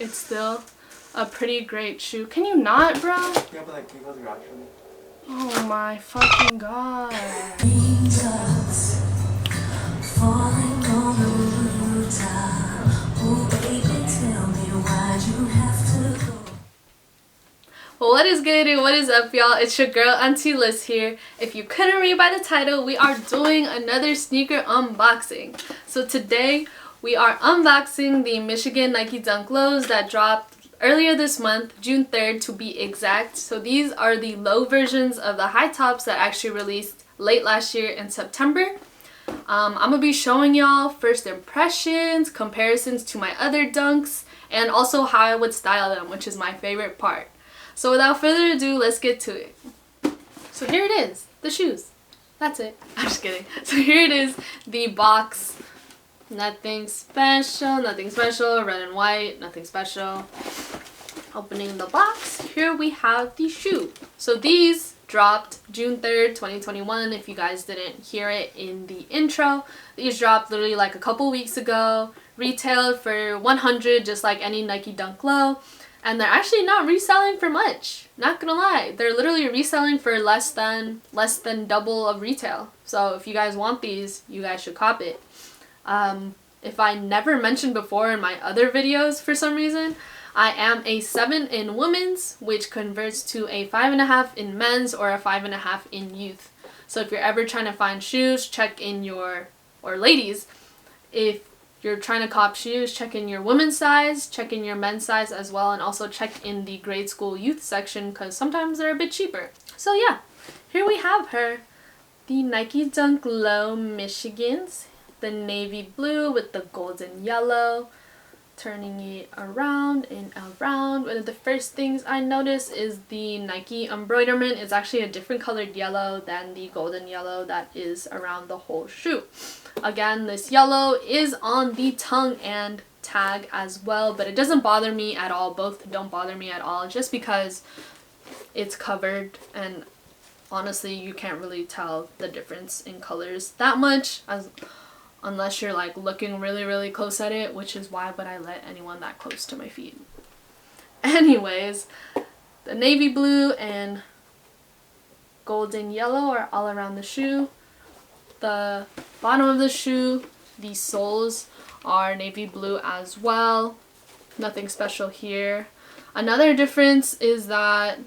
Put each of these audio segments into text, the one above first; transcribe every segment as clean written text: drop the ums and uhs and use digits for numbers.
it's still a pretty great shoe. Can you not, bro? Yeah, but like, he wasn't actually. Oh my fucking god. Falling on the rooftop. Oh baby, tell me why'd you have to go. Well, what is good and what is up, y'all? It's your girl Auntie Liz here. If you couldn't read by the title, we are doing another sneaker unboxing. So today we are unboxing the Michigan Nike Dunk Lows that dropped earlier this month, June 3rd to be exact. So these are the low versions of the high tops that actually released late last year in September. I'm gonna be showing y'all first impressions, comparisons to my other dunks, and also how I would style them, which is my favorite part. So without further ado, let's get to it. So here it is, the shoes. That's it. I'm just kidding. So here it is, the box. Nothing special, red and white, nothing special. Opening the box, here we have the shoe. So these dropped June 3rd, 2021, if you guys didn't hear it in the intro. These dropped literally like a couple weeks ago, retailed for $100 just like any Nike Dunk Low. And they're actually not reselling for much. Not gonna lie, they're literally reselling for less than double of retail. So if you guys want these, you guys should cop it. If I never mentioned before in my other videos for some reason, I am a 7 in women's, which converts to a 5.5 in men's or a 5.5 in youth. So if you're ever trying to find shoes, check in your, or ladies, if you're trying to cop shoes, check in your women's size, check in your men's size as well, and also check in the grade school youth section because sometimes they're a bit cheaper. So yeah, here we have her. The Nike Dunk Low Michigans. The navy blue with the golden yellow. Turning it around and around. One of the first things I noticed is the Nike embroiderment is actually a different colored yellow than the golden yellow that is around the whole shoe. Again, this yellow is on the tongue and tag as well, but it doesn't bother me at all. Both don't bother me at all just because it's covered, and honestly you can't really tell the difference in colors that much unless you're like looking really close at it, which is why would I let anyone that close to my feet. Anyways, the navy blue and golden yellow are all around the shoe. The bottom of the shoe, the soles are navy blue as well. Nothing special here. Another difference is that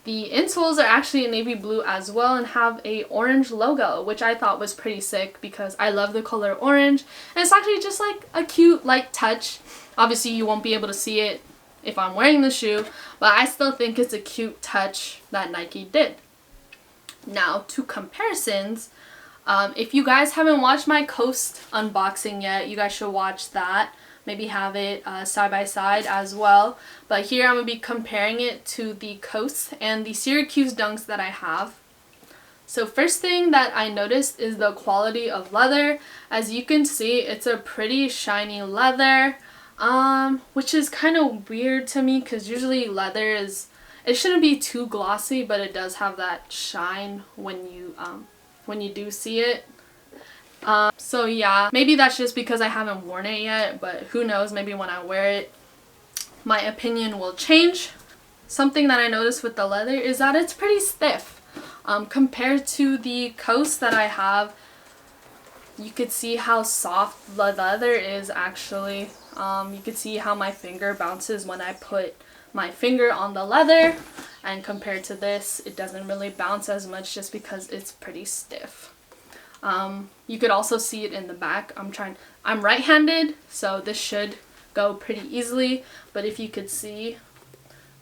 the insoles are actually in navy blue as well and have a orange logo, which I thought was pretty sick because I love the color orange. And it's actually just like a cute light touch. Obviously you won't be able to see it if I'm wearing the shoe, but I still think it's a cute touch that Nike did. Now to comparisons. If you guys haven't watched my Coast unboxing yet, you guys should watch that. Maybe have it side by side as well. But here I'm going to be comparing it to the Coast and the Syracuse dunks that I have. So first thing that I noticed is the quality of leather. As you can see, it's a pretty shiny leather, which is kind of weird to me because usually leather is, it shouldn't be too glossy, but it does have that shine when you do see it. So yeah, maybe that's just because I haven't worn it yet, but who knows, maybe when I wear it my opinion will change. Something that I noticed with the leather is that it's pretty stiff. Compared to the Coast that I have, you could see how soft the leather is actually. You could see how my finger bounces when I put my finger on the leather, and compared to this it doesn't really bounce as much just because it's pretty stiff. You could also see it in the back. I'm right-handed, so this should go pretty easily, but if you could see,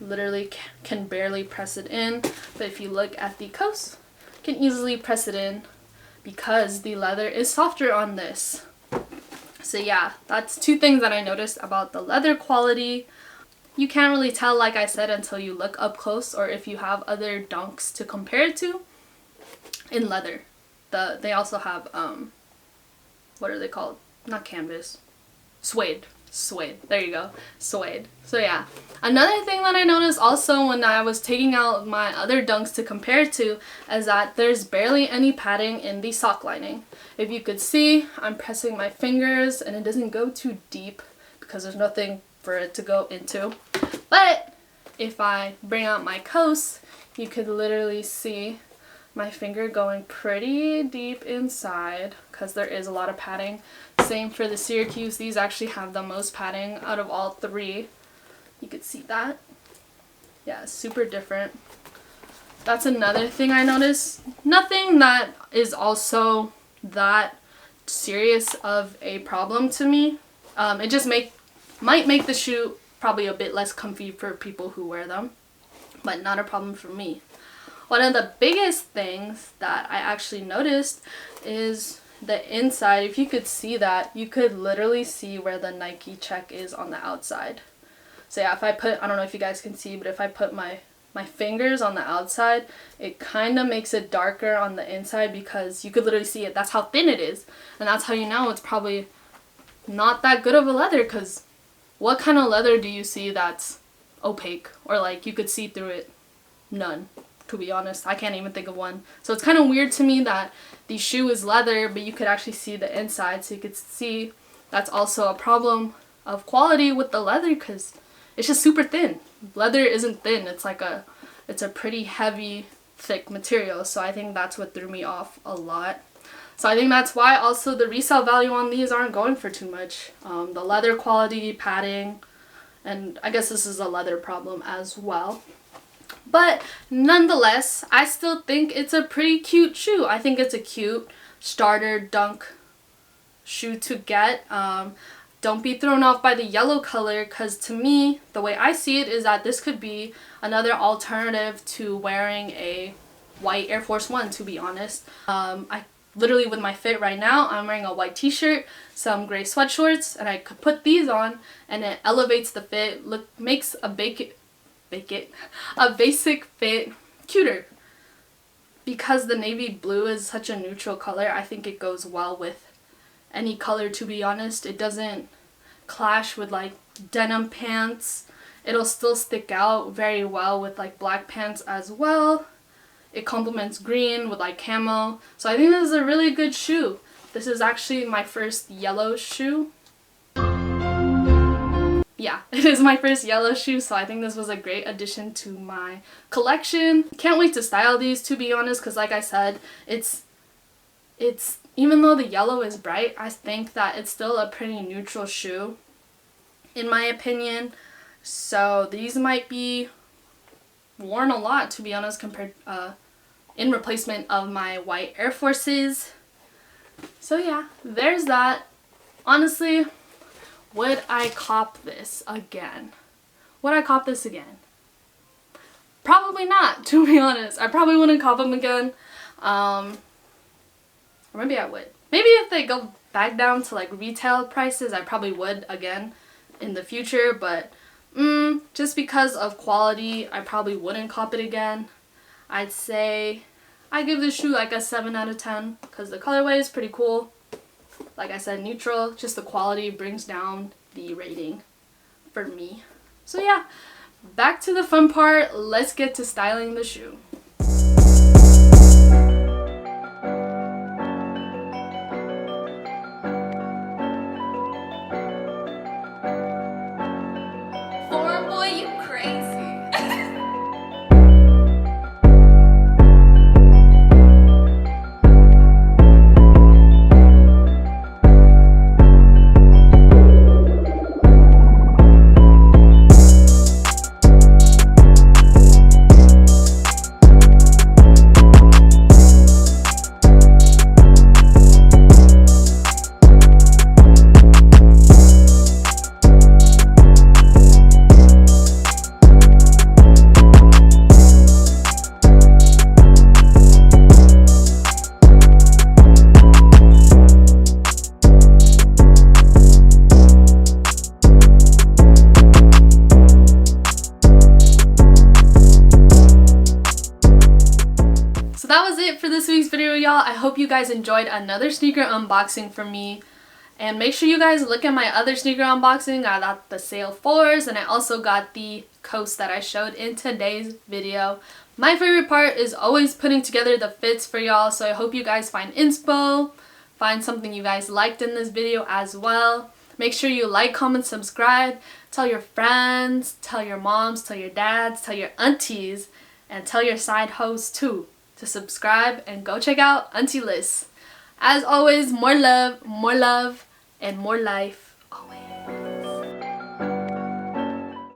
literally can barely press it in. But if you look at the Coast, can easily press it in because the leather is softer on this. So yeah, that's two things that I noticed about the leather quality. You can't really tell, like I said, until you look up close or if you have other dunks to compare it to in leather. They also have, what are they called? Not canvas. Suede. There you go. Suede. So yeah. Another thing that I noticed also when I was taking out my other dunks to compare to is that there's barely any padding in the sock lining. If you could see, I'm pressing my fingers and it doesn't go too deep because there's nothing for it to go into. But if I bring out my coast, you could literally see my finger going pretty deep inside because there is a lot of padding. Same for the Syracuse. These actually have the most padding out of all three. You could see that. Yeah, super different. That's another thing I noticed. Nothing that is also that serious of a problem to me. It just might make the shoe probably a bit less comfy for people who wear them, but not a problem for me. One of the biggest things that I actually noticed is the inside. If you could see that, you could literally see where the Nike check is on the outside. So yeah, if I put, I don't know if you guys can see, but if I put my fingers on the outside, it kind of makes it darker on the inside because you could literally see it. That's how thin it is. And that's how you know it's probably not that good of a leather, because what kind of leather do you see that's opaque or like you could see through it? None, to be honest. I can't even think of one. So it's kind of weird to me that the shoe is leather, but you could actually see the inside. So you could see that's also a problem of quality with the leather, because it's just super thin. Leather isn't thin. It's like it's a pretty heavy, thick material. So I think that's what threw me off a lot. So I think that's why also the resale value on these aren't going for too much. The leather quality, padding, and I guess this is a leather problem as well. But nonetheless, I still think it's a pretty cute shoe. I think it's a cute starter dunk shoe to get. Don't be thrown off by the yellow color, because to me, the way I see it is that this could be another alternative to wearing a white Air Force One, to be honest. I literally, with my fit right now, I'm wearing a white t-shirt, some gray sweatshorts, and I could put these on and it elevates the fit, makes a basic fit cuter. Because the navy blue is such a neutral color, I think it goes well with any color, to be honest. It doesn't clash with like denim pants. It'll still stick out very well with like black pants as well. It complements green with like camo. So I think this is a really good shoe. This is actually my first yellow shoe. Yeah, it is my first yellow shoe, so I think this was a great addition to my collection. Can't wait to style these, to be honest, because like I said, it's even though the yellow is bright, I think that it's still a pretty neutral shoe, in my opinion. So these might be worn a lot, to be honest, compared in replacement of my white Air Forces. So yeah, there's that. Honestly, would I cop this again? Would I cop this again? Probably not, to be honest. I probably wouldn't cop them again. Or maybe I would. Maybe if they go back down to like retail prices, I probably would again in the future. But just because of quality, I probably wouldn't cop it again. I'd say I give this shoe like a 7 out of 10 because the colorway is pretty cool. Like I said, neutral. Just the quality brings down the rating for me. So yeah, back to the fun part. Let's get to styling the shoe. For this week's video, y'all. I hope you guys enjoyed another sneaker unboxing from me, and make sure you guys look at my other sneaker unboxing. I got the Sale 4s, and I also got the coast that I showed in today's video. My favorite part is always putting together the fits for y'all, so I hope you guys find inspo, find something you guys liked in this video as well. Make sure you like, comment, subscribe. Tell your friends, tell your moms, tell your dads, tell your aunties, and tell your side hoes too to subscribe and go check out Auntie Liz. As always, more love, and more life always.